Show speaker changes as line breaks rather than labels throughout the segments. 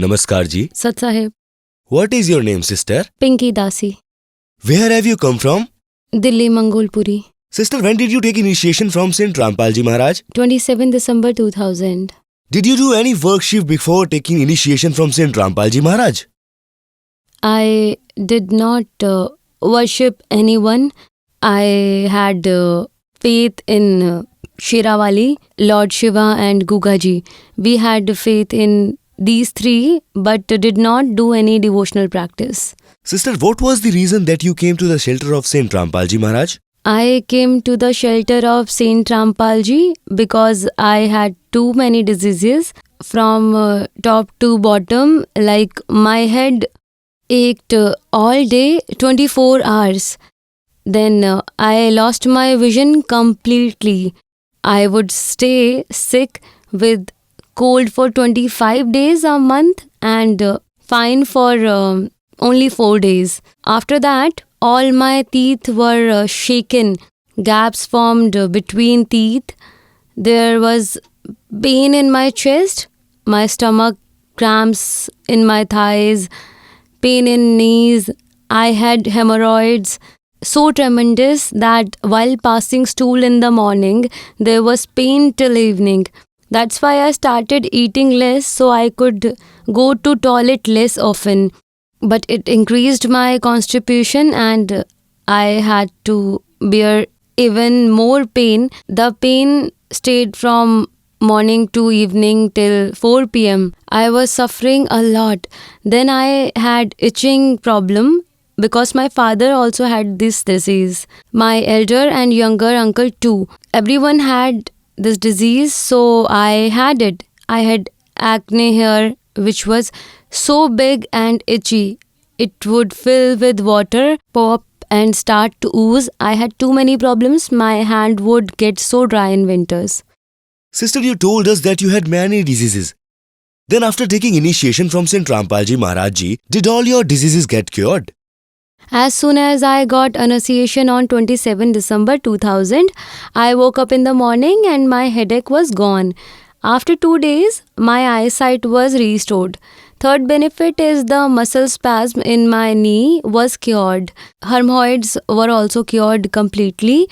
Namaskar ji.
Sat Sahib.
What is your name, sister?
Pinky Dasi.
Where have you come from?
Delhi Mangolpuri.
Sister, when did you take initiation from Saint Rampal Ji Maharaj?
27 December 2000.
Did you do any worship before taking initiation from Saint Rampal Ji Maharaj?
I did not worship anyone. I had faith in Shiravali, Lord Shiva and Gugaji. We had faith in these three but did not do any devotional practice.
Sister, what was the reason that you came to the shelter of Saint Rampal Ji Maharaj?
I came to the shelter of Saint Rampal Ji because I had too many diseases from top to bottom. Like my head ached all day, 24 hours. Then I lost my vision completely. I would stay sick with cold for 25 days a month and fine for only 4 days. After that, all my teeth were shaken. Gaps formed between teeth. There was pain in my chest, my stomach, cramps in my thighs, pain in knees. I had hemorrhoids so tremendous that while passing stool in the morning, there was pain till evening. That's why I started eating less so I could go to toilet less often. But it increased my constipation and I had to bear even more pain. The pain stayed from morning to evening till 4 p.m. I was suffering a lot. Then I had itching problem because my father also had this disease. My elder and younger uncle too. Everyone had this disease, so I had it. I had acne here which was so big and itchy. It would fill with water, pop and start to ooze. I had too many problems. My hand would get so dry in winters.
Sister, you told us that you had many diseases. Then after taking initiation from Saint Rampal Ji Maharaj Ji, did all your diseases get cured?
As soon as I got initiation on 27 December 2000, I woke up in the morning and my headache was gone. After 2 days, my eyesight was restored. Third benefit is the muscle spasm in my knee was cured. Hemorrhoids were also cured completely.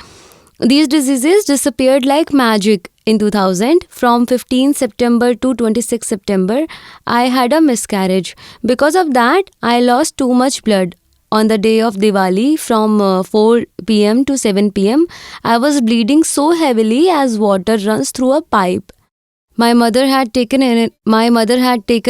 These diseases disappeared like magic in 2000. From 15 September to 26 September, I had a miscarriage. Because of that, I lost too much blood. On the day of Diwali, from 4 p.m. to 7 p.m., I was bleeding so heavily as water runs through a pipe. My mother had taken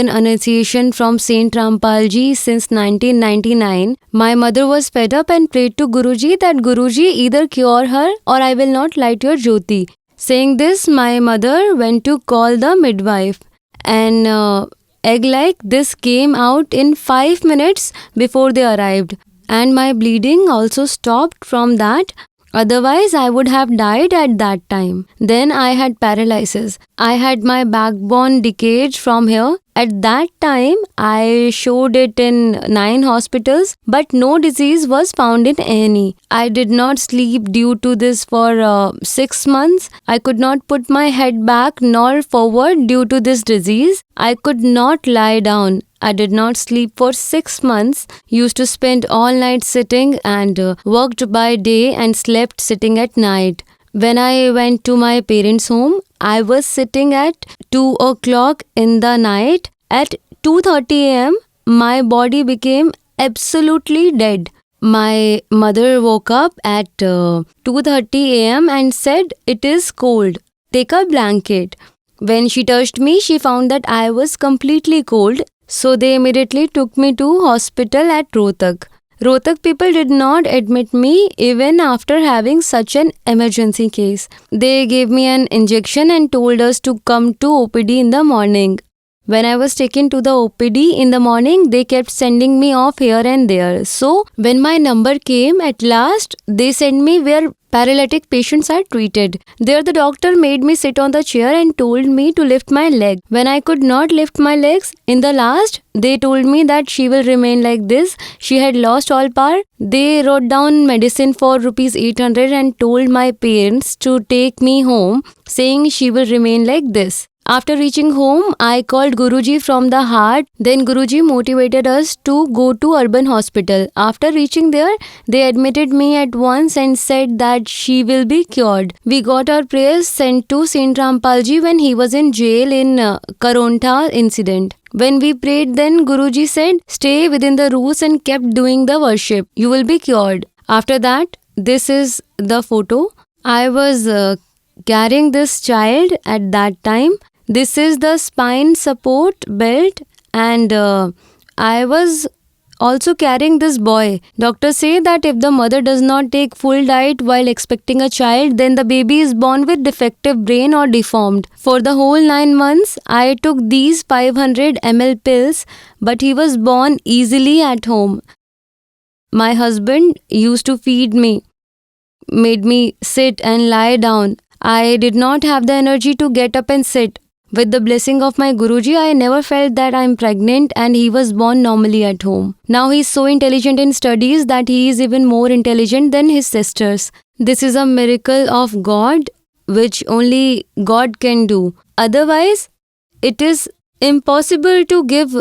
initiation from Saint Rampal Ji since 1999. My mother was fed up and prayed to Guruji that Guruji either cure her or I will not light your jyoti. Saying this, my mother went to call the midwife. An egg like this came out in 5 minutes before they arrived. And my bleeding also stopped from that. Otherwise, I would have died at that time. Then I had paralysis. I had my backbone decayed from here. At that time, I showed it in 9 hospitals, but no disease was found in any. I did not sleep due to this for 6 months. I could not put my head back nor forward due to this disease. I could not lie down. I did not sleep for 6 months, used to spend all night sitting and worked by day and slept sitting at night. When I went to my parents' home, I was sitting at 2 o'clock in the night. At 2:30 a.m., my body became absolutely dead. My mother woke up at 2:30 a.m. and said, "It is cold. Take a blanket." When she touched me, she found that I was completely cold. So they immediately took me to hospital at Rohtak. Rohtak people did not admit me even after having such an emergency case. They gave me an injection and told us to come to OPD in the morning. When I was taken to the OPD in the morning, they kept sending me off here and there. So when my number came at last, they sent me where paralytic patients are treated. There the doctor made me sit on the chair and told me to lift my leg. When I could not lift my legs, in the last, they told me that she will remain like this. She had lost all power. They wrote down medicine for rupees 800 and told my parents to take me home, saying she will remain like this. After reaching home, I called Guruji from the heart. Then Guruji motivated us to go to urban hospital. After reaching there, they admitted me at once and said that she will be cured. We got our prayers sent to Saint Rampalji when he was in jail in Karonta incident. When we prayed, then Guruji said, stay within the rules and kept doing the worship. You will be cured. After that, this is the photo. I was carrying this child at that time. This is the spine support belt, and I was also carrying this boy. Doctors say that if the mother does not take full diet while expecting a child, then the baby is born with defective brain or deformed. For the whole 9 months, I took these 500 ml pills, but he was born easily at home. My husband used to feed me, made me sit and lie down. I did not have the energy to get up and sit. With the blessing of my Guruji, I never felt that I am pregnant, and he was born normally at home. Now he is so intelligent in studies that he is even more intelligent than his sisters. This is a miracle of God which only God can do. Otherwise, it is impossible to give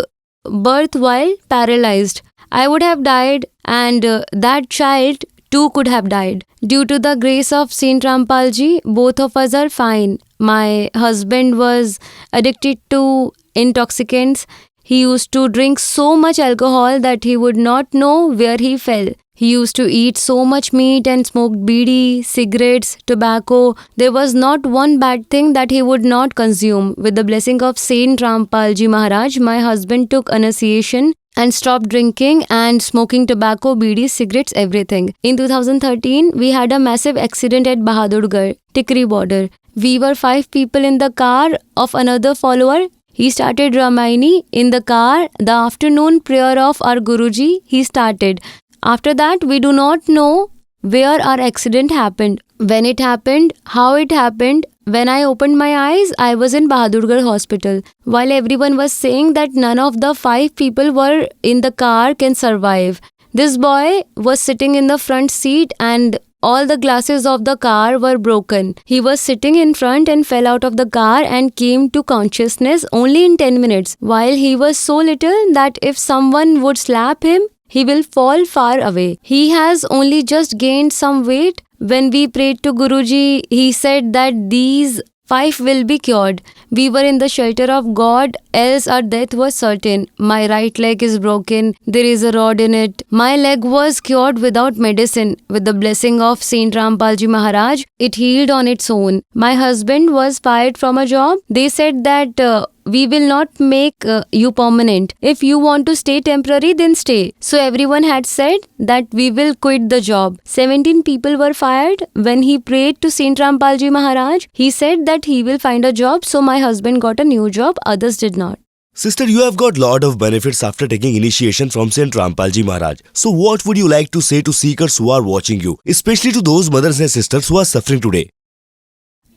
birth while paralyzed. I would have died, and that child too could have died. Due to the grace of Saint Rampalji, both of us are fine. My husband was addicted to intoxicants. He used to drink so much alcohol that he would not know where he fell. He used to eat so much meat and smoked bidi, cigarettes, tobacco. There was not one bad thing that he would not consume. With the blessing of Saint Rampalji Maharaj, my husband took initiation and stopped drinking and smoking tobacco, bidi, cigarettes, everything. In 2013, we had a massive accident at Bahadurgarh, Tikri border. We were 5 people in the car of another follower. He started Ramayani in the car. The afternoon prayer of our Guruji, he started. After that, we do not know where our accident happened, when it happened, how it happened. When I opened my eyes, I was in Bahadurgarh hospital. While everyone was saying that none of the 5 people were in the car can survive. This boy was sitting in the front seat and all the glasses of the car were broken. He was sitting in front and fell out of the car and came to consciousness only in 10 minutes. While he was so little that if someone would slap him, he will fall far away. He has only just gained some weight. When we prayed to Guruji, he said that these 5 will be cured. We were in the shelter of God, else our death was certain. My right leg is broken. There is a rod in it. My leg was cured without medicine. With the blessing of Saint Rampalji Maharaj, it healed on its own. My husband was fired from a job. They said that we will not make you permanent. If you want to stay temporary, then stay. So everyone had said that we will quit the job. 17 people were fired. When he prayed to Saint Rampalji Maharaj, he said that he will find a job. So my husband got a new job. Others did not.
Sister, you have got lot of benefits after taking initiation from Saint Rampalji Maharaj. So what would you like to say to seekers who are watching you, especially to those mothers and sisters who are suffering today?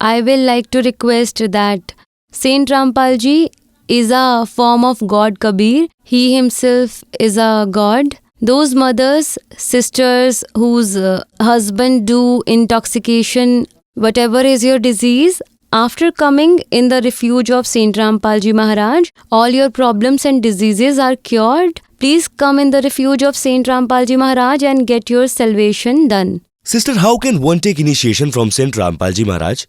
I will like to request that Saint Rampalji is a form of God Kabir. He himself is a God. Those mothers, sisters whose husband do intoxication, whatever is your disease, after coming in the refuge of Saint Rampalji Maharaj, all your problems and diseases are cured. Please come in the refuge of Saint Rampalji Maharaj and get your salvation done.
Sister, how can one take initiation from Saint Rampalji Maharaj?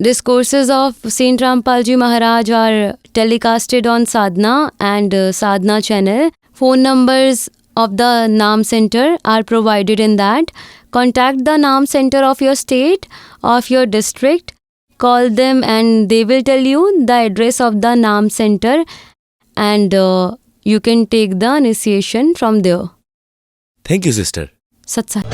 Discourses of Saint Rampalji Maharaj are telecasted on Sadhana and Sadhana channel. Phone numbers of the Naam Center are provided in that. Contact the Naam Center of your state, of your district. Call them and they will tell you the address of the Naam Center, and you can take the initiation from there.
Thank you, sister.
Sat Sat.